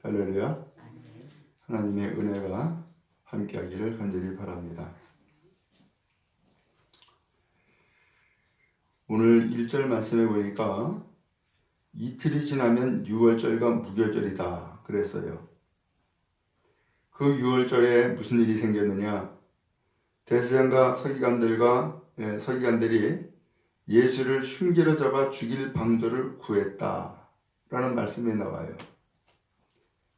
할렐루야. 하나님의 은혜가 함께하기를 간절히 바랍니다. 오늘 1절 말씀해 보니까 이틀이 지나면 유월절과 무교절이다 그랬어요. 그 유월절에 무슨 일이 생겼느냐? 대제사장과 서기관들이 예수를 흉기로 잡아 죽일 방도를 구했다라는 말씀이 나와요.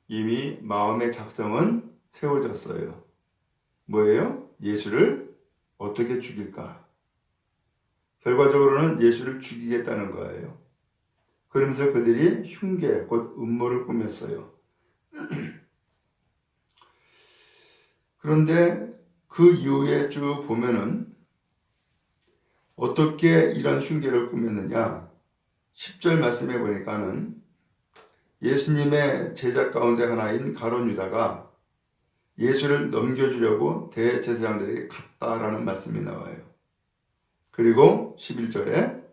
이미 마음의 작정은 세워졌어요. 뭐예요? 예수를 어떻게 죽일까? 결과적으로는 예수를 죽이겠다는 거예요. 그러면서 그들이 흉계, 곧 음모를 꾸몄어요. 그런데 그 이후에 쭉 보면은 어떻게 이런 흉계를 꾸몄느냐? 10절 말씀해 보니까는 예수님의 제자 가운데 하나인 가룟 유다가 예수를 넘겨주려고 대제사장들에게 갔다라는 말씀이 나와요. 그리고 11절에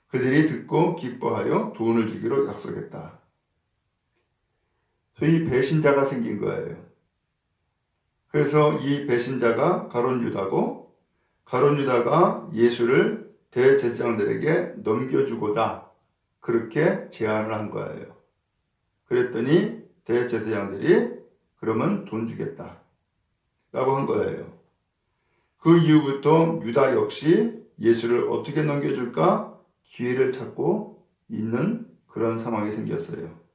그들이 듣고 기뻐하여 돈을 주기로 약속했다. 소위 배신자가 생긴 거예요. 그래서 이 배신자가 가룟 유다고, 가룟 유다가 예수를 대제사장들에게 넘겨주고자 그렇게 제안을 한 거예요. 그랬더니 대제사장들이 그러면 돈 주겠다 라고 한 거예요. 그 이후부터 유다 역시 예수를 어떻게 넘겨줄까 기회를 찾고 있는 그런 상황이 생겼어요.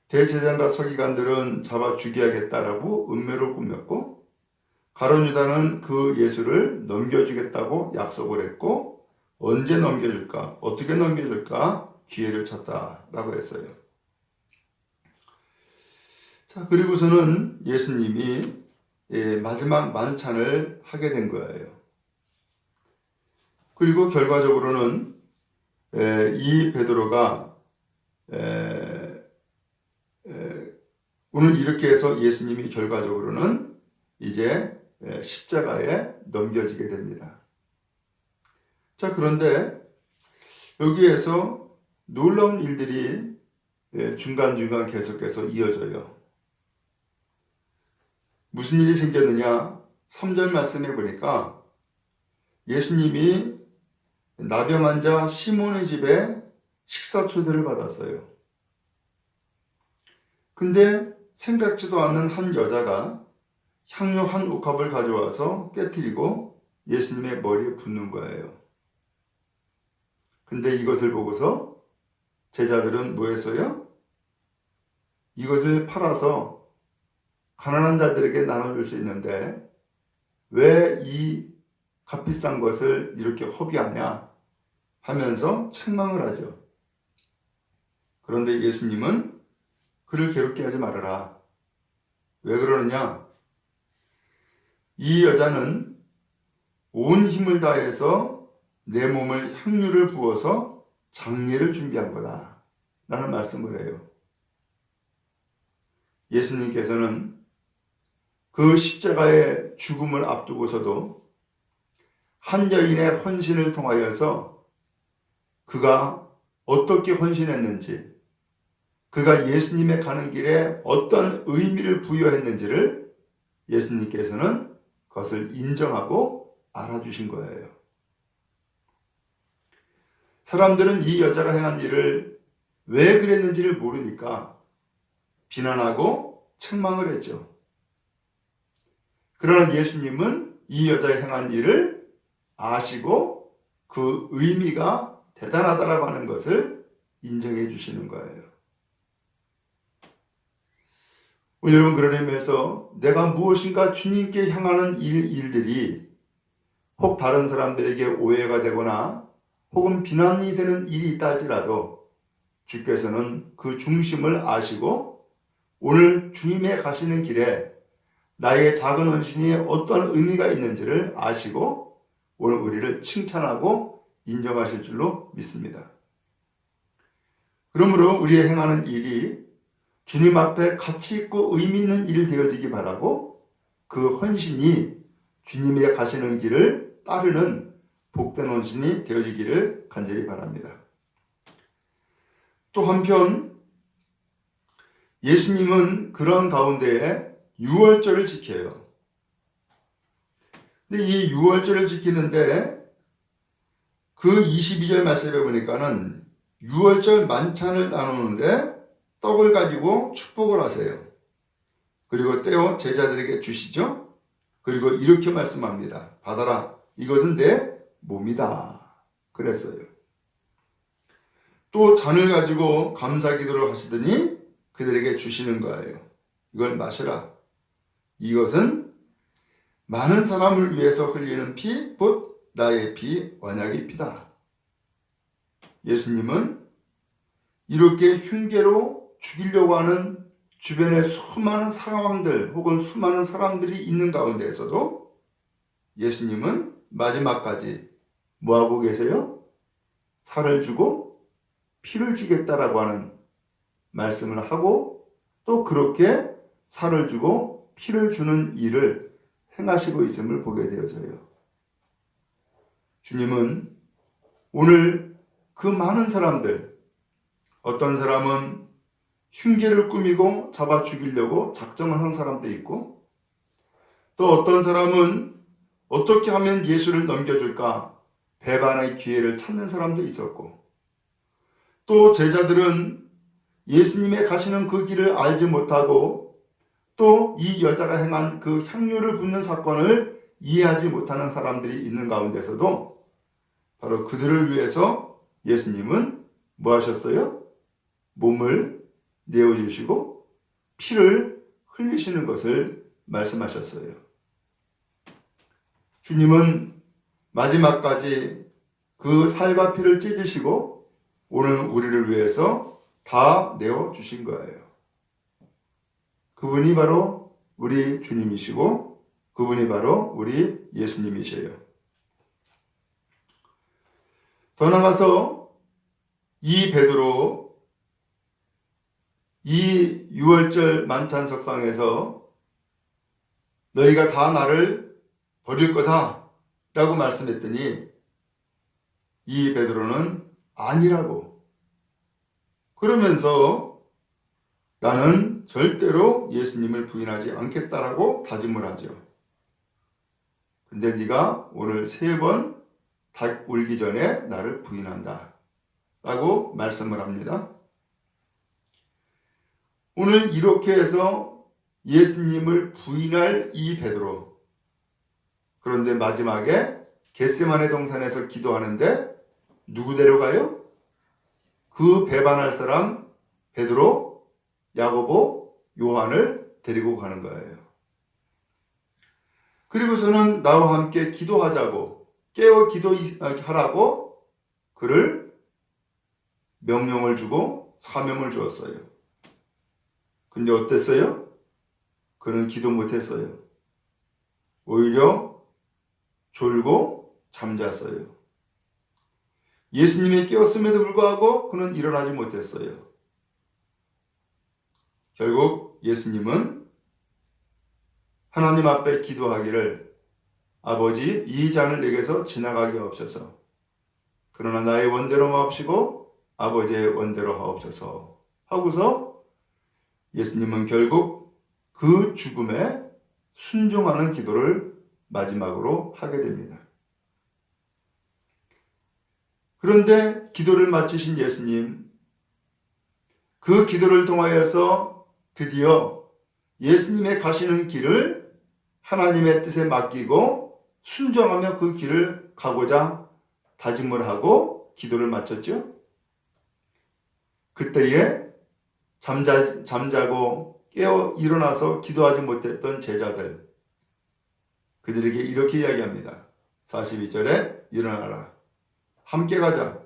대제사장과 서기관들은 잡아 죽여야겠다라고 음모를 꾸몄고, 가룟 유다는 그 예수를 넘겨주겠다고 약속을 했고, 언제 넘겨줄까, 어떻게 넘겨줄까 기회를 찾다라고 했어요. 자, 그리고서는 예수님이 마지막 만찬을 하게 된 거예요. 그리고 결과적으로는 이 베드로가 오늘 이렇게 해서 예수님이 결과적으로는 이제 십자가에 넘겨지게 됩니다. 자, 그런데 여기에서 놀라운 일들이 중간중간 계속해서 이어져요. 무슨 일이 생겼느냐? 3절 말씀해 보니까 예수님이 나병 환자 시몬의 집에 식사 초대를 받았어요. 근데 생각지도 않는 한 여자가 향유 한 옥합을 가져와서 깨트리고 예수님의 머리에 붓는 거예요. 근데 이것을 보고서 제자들은 뭐 했어요? 이것을 팔아서 가난한 자들에게 나눠줄 수 있는데 왜 이 값비싼 것을 이렇게 허비하냐 하면서 책망을 하죠. 그런데 예수님은 그를 괴롭게 하지 말아라. 왜 그러느냐? 이 여자는 온 힘을 다해서 내 몸을 향유를 부어서 장례를 준비한 거다 라는 말씀을 해요. 예수님께서는 그 십자가의 죽음을 앞두고서도 한 여인의 헌신을 통하여서 그가 어떻게 헌신했는지, 그가 예수님의 가는 길에 어떤 의미를 부여했는지를 예수님께서는 그것을 인정하고 알아주신 거예요. 사람들은 이 여자가 행한 일을 왜 그랬는지를 모르니까 비난하고 책망을 했죠. 그러나 예수님은 이 여자의 행한 일을 아시고 그 의미가 대단하다라고 하는 것을 인정해 주시는 거예요. 여러분, 그런 의미에서 내가 무엇인가 주님께 향하는 일들이 혹 다른 사람들에게 오해가 되거나 혹은 비난이 되는 일이 있다 할지라도 주께서는 그 중심을 아시고 오늘 주님의 가시는 길에 나의 작은 헌신이 어떤 의미가 있는지를 아시고 오늘 우리를 칭찬하고 인정하실 줄로 믿습니다. 그러므로 우리의 행하는 일이 주님 앞에 가치 있고 의미 있는 일이 되어지기 바라고, 그 헌신이 주님의 가시는 길을 따르는 복된 헌신이 되어지기를 간절히 바랍니다. 또 한편 예수님은 그런 가운데에 유월절을 지켜요. 근데 이 유월절을 지키는데 그 22절 말씀에 보니까는 유월절 만찬을 나누는데 떡을 가지고 축복을 하세요. 그리고 떼어 제자들에게 주시죠. 그리고 이렇게 말씀합니다. 받아라. 이것은 내 몸이다. 그랬어요. 또 잔을 가지고 감사 기도를 하시더니 그들에게 주시는 거예요. 이걸 마시라. 이것은 많은 사람을 위해서 흘리는 피, 곧 나의 피, 언약의 피다. 예수님은 이렇게 흉계로 죽이려고 하는 주변에 수많은 상황들 혹은 수많은 사람들이 있는 가운데에서도 예수님은 마지막까지 뭐하고 계세요? 살을 주고 피를 주겠다라고 하는 말씀을 하고 또 그렇게 살을 주고 피를 주는 일을 행하시고 있음을 보게 되어져요. 주님은 오늘 그 많은 사람들, 어떤 사람은 흉계를 꾸미고 잡아 죽이려고 작정을 한 사람도 있고 또 어떤 사람은 어떻게 하면 예수를 넘겨줄까 배반의 기회를 찾는 사람도 있었고 또 제자들은 예수님의 가시는 그 길을 알지 못하고 또 이 여자가 행한 그 향유를 붓는 사건을 이해하지 못하는 사람들이 있는 가운데서도 바로 그들을 위해서 예수님은 뭐 하셨어요? 몸을 내어주시고 피를 흘리시는 것을 말씀하셨어요. 주님은 마지막까지 그 살과 피를 찢으시고 오늘 우리를 위해서 다 내어주신 거예요. 그분이 바로 우리 주님이시고 그분이 바로 우리 예수님이세요. 더 나아가서 이 베드로 이 유월절 만찬 석상에서 너희가 다 나를 버릴 거다 라고 말씀했더니 이 베드로는 아니라고 그러면서 나는 절대로 예수님을 부인하지 않겠다라고 다짐을 하죠. 근데 네가 오늘 3번 닭 울기 전에 나를 부인한다 라고 말씀을 합니다. 오늘 이렇게 해서 예수님을 부인할 이 베드로, 그런데 마지막에 겟세마네 동산에서 기도하는데 누구 데려가요? 그 배반할 사람 베드로, 야고보, 요한을 데리고 가는 거예요. 그리고서는 나와 함께 기도하자고 깨어 기도하라고 그를 명령을 주고 사명을 주었어요. 근데 어땠어요? 그는 기도 못했어요. 오히려 졸고 잠잤어요. 예수님이 깨웠음에도 불구하고 그는 일어나지 못했어요. 결국 예수님은 하나님 앞에 기도하기를 아버지 이 잔을 내게서 지나가게 하옵소서. 그러나 나의 원대로 마옵시고 아버지의 원대로 하옵소서 하고서 예수님은 결국 그 죽음에 순종하는 기도를 마지막으로 하게 됩니다. 그런데 기도를 마치신 예수님, 그 기도를 통하여서 드디어 예수님의 가시는 길을 하나님의 뜻에 맡기고 순종하며 그 길을 가고자 다짐을 하고 기도를 마쳤죠. 그때에 잠자고 깨어 일어나서 기도하지 못했던 제자들, 그들에게 이렇게 이야기합니다. 42절에 일어나라. 함께 가자.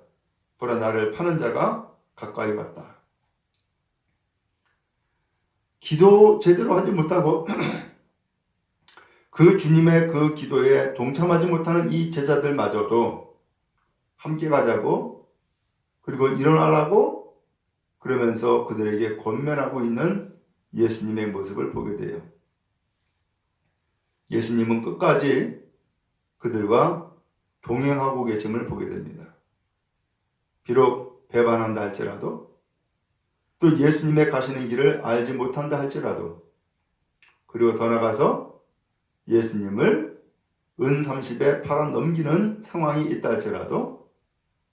보라 나를 파는 자가 가까이 왔다. 기도 제대로 하지 못하고 그 주님의 그 기도에 동참하지 못하는 이 제자들마저도 함께 가자고 그리고 일어나라고 그러면서 그들에게 권면하고 있는 예수님의 모습을 보게 돼요. 예수님은 끝까지 그들과 동행하고 계심을 보게 됩니다. 비록 배반한다 할지라도, 또 예수님의 가시는 길을 알지 못한다 할지라도, 그리고 더 나아가서 예수님을 은 30에 팔아 넘기는 상황이 있다 할지라도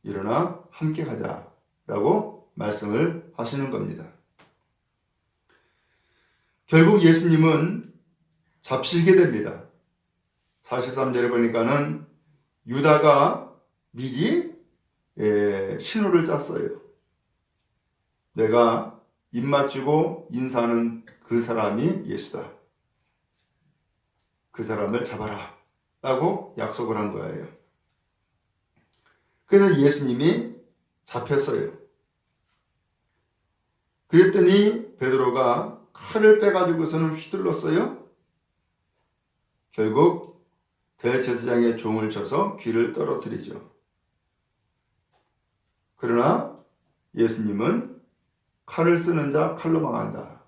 일어나 함께 가자라고 말씀을 하시는 겁니다. 결국 예수님은 잡히게 됩니다. 43절에 보니까는 유다가 미리 신호를 짰어요. 내가 입 맞추고 인사하는 그 사람이 예수다. 그 사람을 잡아라 라고 약속을 한 거예요. 그래서 예수님이 잡혔어요. 그랬더니 베드로가 칼을 빼가지고서는 휘둘렀어요. 결국 대제사장의 종을 쳐서 귀를 떨어뜨리죠. 그러나 예수님은 칼을 쓰는 자 칼로 망한다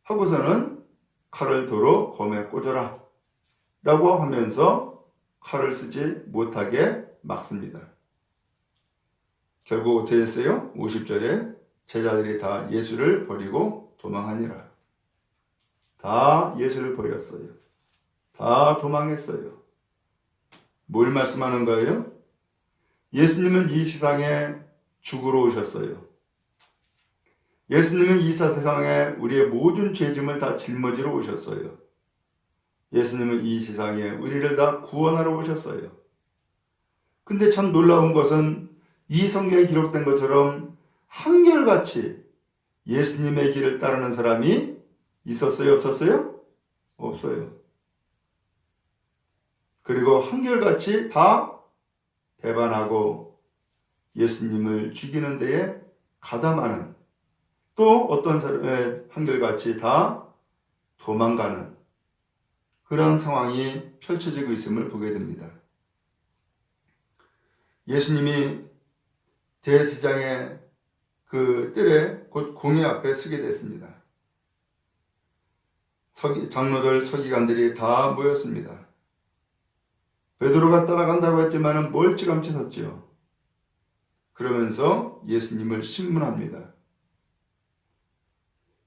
하고서는 칼을 도로 검에 꽂아라 라고 하면서 칼을 쓰지 못하게 막습니다. 결국 어떻게 했어요? 50절에 제자들이 다 예수를 버리고 도망하니라. 다 예수를 버렸어요. 다 도망했어요. 뭘 말씀하는 거예요? 예수님은 이 세상에 죽으러 오셨어요. 예수님은 이 세상에 우리의 모든 죄짐을 다 짊어지러 오셨어요. 예수님은 이 세상에 우리를 다 구원하러 오셨어요. 근데 참 놀라운 것은 이 성경에 기록된 것처럼 한결같이 예수님의 길을 따르는 사람이 있었어요? 없었어요? 없어요. 그리고 한결같이 다 배반하고 예수님을 죽이는 데에 가담하는, 또 어떤 사람의 한결같이 다 도망가는 그런 상황이 펼쳐지고 있음을 보게 됩니다. 예수님이 대제사장의 그 뜰에 곧 공회 앞에 서게 됐습니다. 장로들, 서기관들이 다 모였습니다. 베드로가 따라간다고 했지만 멀찌감치 섰지요. 그러면서 예수님을 신문합니다.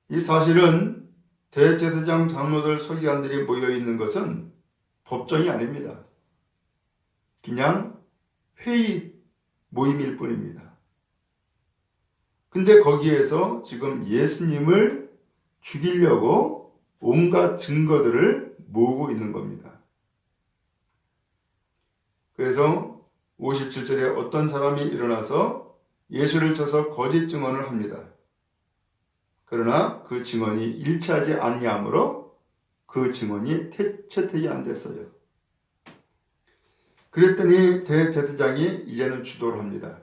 이 사실은 대제사장, 장로들, 서기관들이 모여있는 것은 법정이 아닙니다. 그냥 회의 모임일 뿐입니다. 근데 거기에서 지금 예수님을 죽이려고 온갖 증거들을 모으고 있는 겁니다. 그래서 57절에 어떤 사람이 일어나서 예수를 쳐서 거짓 증언을 합니다. 그러나 그 증언이 일치하지 아니하므로 그 증언이 채택이 안 됐어요. 그랬더니 대제사장이 이제는 주도를 합니다.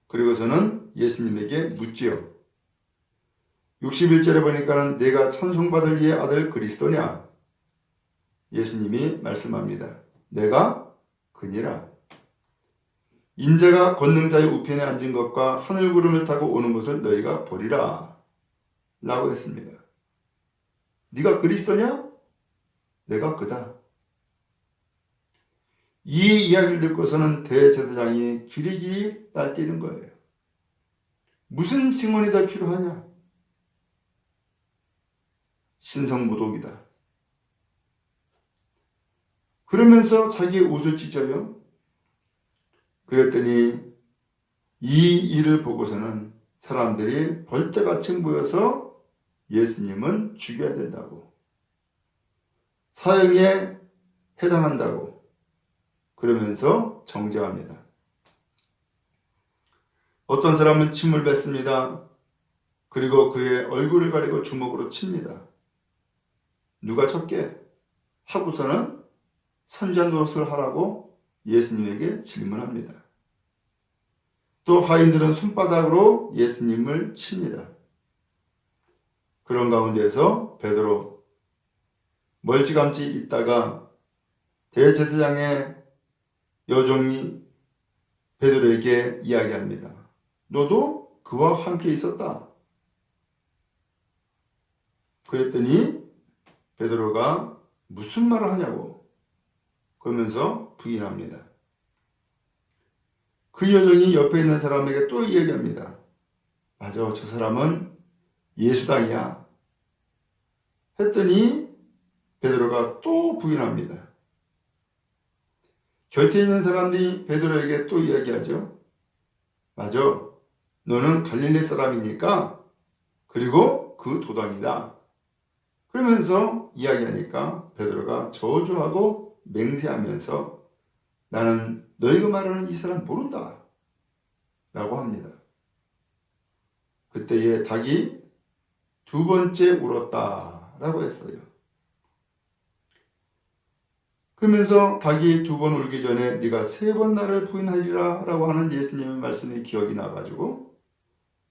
그리고서는 예수님에게 묻지요. 61절에 보니까는 내가 찬송받을 이의 아들 그리스도냐? 예수님이 말씀합니다. 내가 그니라. 인자가 권능자의 우편에 앉은 것과 하늘 구름을 타고 오는 것을 너희가 보리라 라고 했습니다. 네가 그리스도냐? 내가 그다. 이 이야기를 듣고서는 대제사장이 길이길이 날뛰는 거예요. 무슨 증언이 더 필요하냐? 신성모독이다. 그러면서 자기의 옷을 찢어요. 그랬더니 이 일을 보고서는 사람들이 벌떼같이 모여서 예수님은 죽여야 된다고, 사형에 해당한다고 그러면서 정죄합니다. 어떤 사람은 침을 뱉습니다. 그리고 그의 얼굴을 가리고 주먹으로 칩니다. 누가 쳤게? 하고서는 선지자 노릇을 하라고 예수님에게 질문합니다. 또 하인들은 손바닥으로 예수님을 칩니다. 그런 가운데서 베드로 멀찌감치 있다가 대제사장의 여종이 베드로에게 이야기합니다. 너도 그와 함께 있었다. 그랬더니 베드로가 무슨 말을 하냐고 그러면서 부인합니다. 그 여종이 옆에 있는 사람에게 또 이야기합니다. 맞아, 저 사람은 예수당이야. 했더니 베드로가 또 부인합니다. 곁에 있는 사람들이 베드로에게 또 이야기하죠. 맞아, 너는 갈릴리 사람이니까 그리고 그 도당이다. 그러면서 이야기하니까 베드로가 저주하고 맹세하면서 나는 너희가 말하는 이 사람 모른다 라고 합니다. 그때에 닭이 두 번째 울었다 라고 했어요. 그러면서 닭이 두 번 울기 전에 네가 세 번 나를 부인하리라 라고 하는 예수님의 말씀이 기억이 나가지고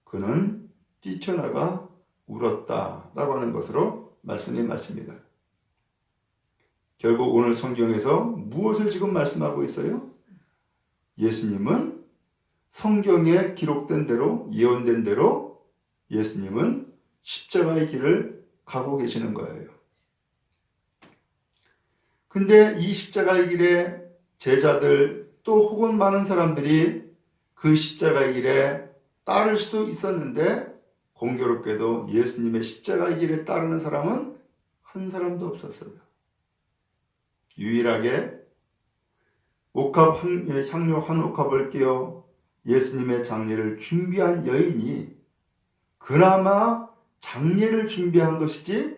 그는 뛰쳐나가 울었다 라고 하는 것으로 말씀이 맞습니다. 결국 오늘 성경에서 무엇을 지금 말씀하고 있어요? 예수님은 성경에 기록된 대로 예언된 대로 예수님은 십자가의 길을 가고 계시는 거예요. 근데 이 십자가의 길에 제자들 또 혹은 많은 사람들이 그 십자가의 길에 따를 수도 있었는데 공교롭게도 예수님의 십자가의 길에 따르는 사람은 한 사람도 없었어요. 유일하게 향료 한 옥합을 끼워 예수님의 장례를 준비한 여인이 그나마 장례를 준비한 것이지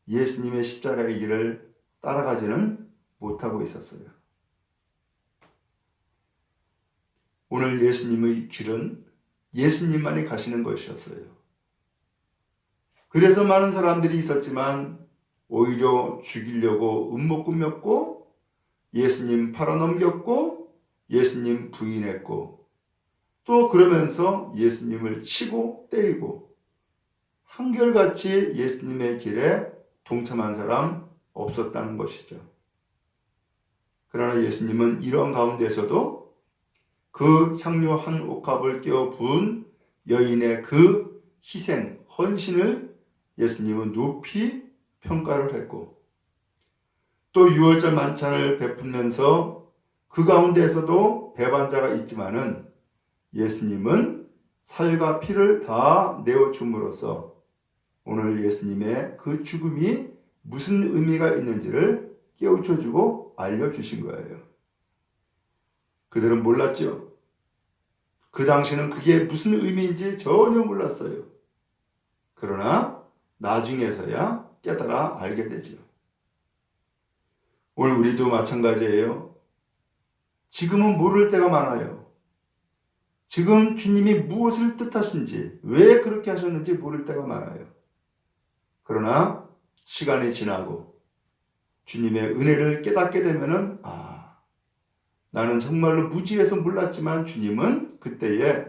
예수님의 십자가의 길을 따라가지는 못하고 있었어요. 오늘 예수님의 길은 예수님만이 가시는 것이었어요. 그래서 많은 사람들이 있었지만 오히려 죽이려고 음모 꾸몄고 예수님 팔아넘겼고 예수님 부인했고 또 그러면서 예수님을 치고 때리고 한결같이 예수님의 길에 동참한 사람 없었다는 것이죠. 그러나 예수님은 이런 가운데서도 그 향료 한 옥합을 끼워 부은 여인의 그 희생, 헌신을 예수님은 높이 평가를 했고 또 유월절 만찬을 베풀면서 그 가운데에서도 배반자가 있지만은 예수님은 살과 피를 다 내어줌으로써 오늘 예수님의 그 죽음이 무슨 의미가 있는지를 깨우쳐주고 알려주신 거예요. 그들은 몰랐죠. 그 당시는 그게 무슨 의미인지 전혀 몰랐어요. 그러나 나중에서야 깨달아 알게 되죠. 오늘 우리도 마찬가지예요. 지금은 모를 때가 많아요. 지금 주님이 무엇을 뜻하신지, 왜 그렇게 하셨는지 모를 때가 많아요. 그러나 시간이 지나고 주님의 은혜를 깨닫게 되면은 나는 정말로 무지해서 몰랐지만 주님은 그때에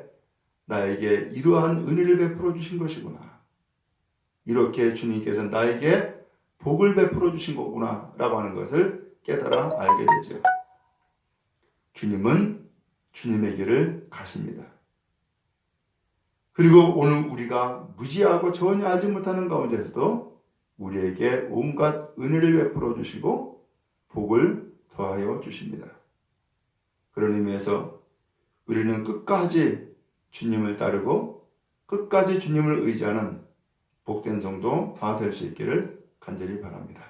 나에게 이러한 은혜를 베풀어 주신 것이구나. 이렇게 주님께서 나에게 복을 베풀어 주신 거구나 라고 하는 것을 깨달아 알게 되죠. 주님은 주님의 길을 가십니다. 그리고 오늘 우리가 무지하고 전혀 알지 못하는 가운데서도 우리에게 온갖 은혜를 베풀어 주시고 복을 더하여 주십니다. 그런 의미에서 우리는 끝까지 주님을 따르고 끝까지 주님을 의지하는 복된 성도 다 될 수 있기를 간절히 바랍니다.